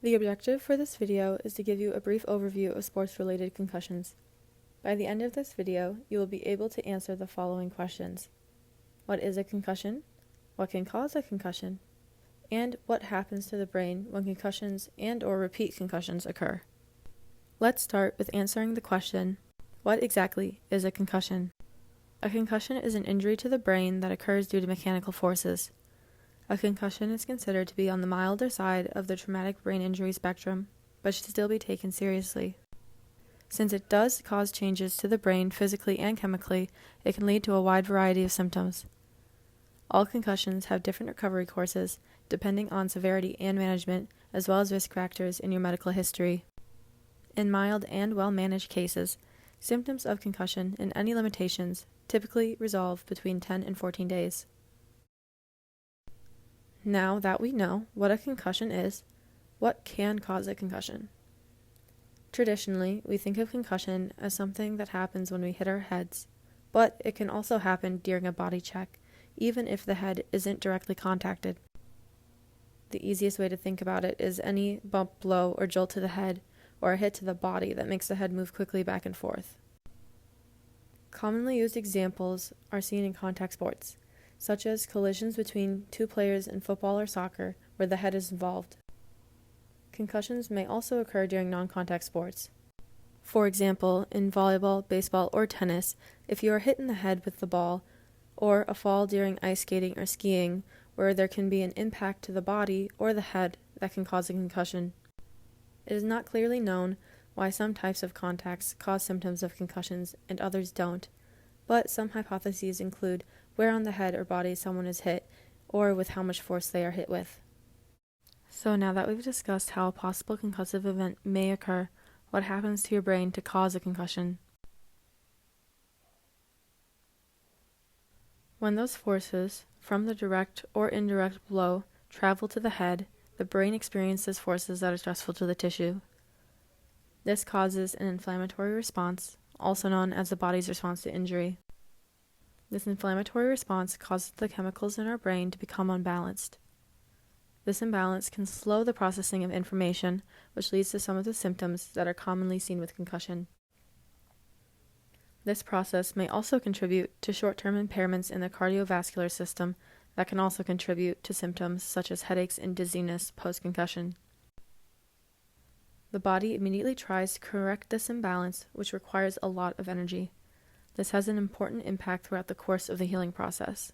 The objective for this video is to give you a brief overview of sports-related concussions. By the end of this video, you will be able to answer the following questions. What is a concussion? What can cause a concussion? And what happens to the brain when concussions and/or repeat concussions occur? Let's start with answering the question, what exactly is a concussion? A concussion is an injury to the brain that occurs due to mechanical forces. A concussion is considered to be on the milder side of the traumatic brain injury spectrum, but should still be taken seriously. Since it does cause changes to the brain physically and chemically, it can lead to a wide variety of symptoms. All concussions have different recovery courses, depending on severity and management, as well as risk factors in your medical history. In mild and well-managed cases, symptoms of concussion and any limitations typically resolve between 10 and 14 days. Now that we know what a concussion is, what can cause a concussion? Traditionally, we think of concussion as something that happens when we hit our heads, but it can also happen during a body check, even if the head isn't directly contacted. The easiest way to think about it is any bump, blow, or jolt to the head, or a hit to the body that makes the head move quickly back and forth. Commonly used examples are seen in contact sports, such as collisions between two players in football or soccer where the head is involved. Concussions may also occur during non-contact sports. For example, in volleyball, baseball, or tennis, if you are hit in the head with the ball, or a fall during ice skating or skiing, where there can be an impact to the body or the head that can cause a concussion. It is not clearly known why some types of contacts cause symptoms of concussions and others don't, but some hypotheses include where on the head or body someone is hit, or with how much force they are hit with. So now that we've discussed how a possible concussive event may occur, what happens to your brain to cause a concussion? When those forces, from the direct or indirect blow, travel to the head, the brain experiences forces that are stressful to the tissue. This causes an inflammatory response, also known as the body's response to injury. This inflammatory response causes the chemicals in our brain to become unbalanced. This imbalance can slow the processing of information, which leads to some of the symptoms that are commonly seen with concussion. This process may also contribute to short-term impairments in the cardiovascular system that can also contribute to symptoms such as headaches and dizziness post-concussion. The body immediately tries to correct this imbalance, which requires a lot of energy. This has an important impact throughout the course of the healing process.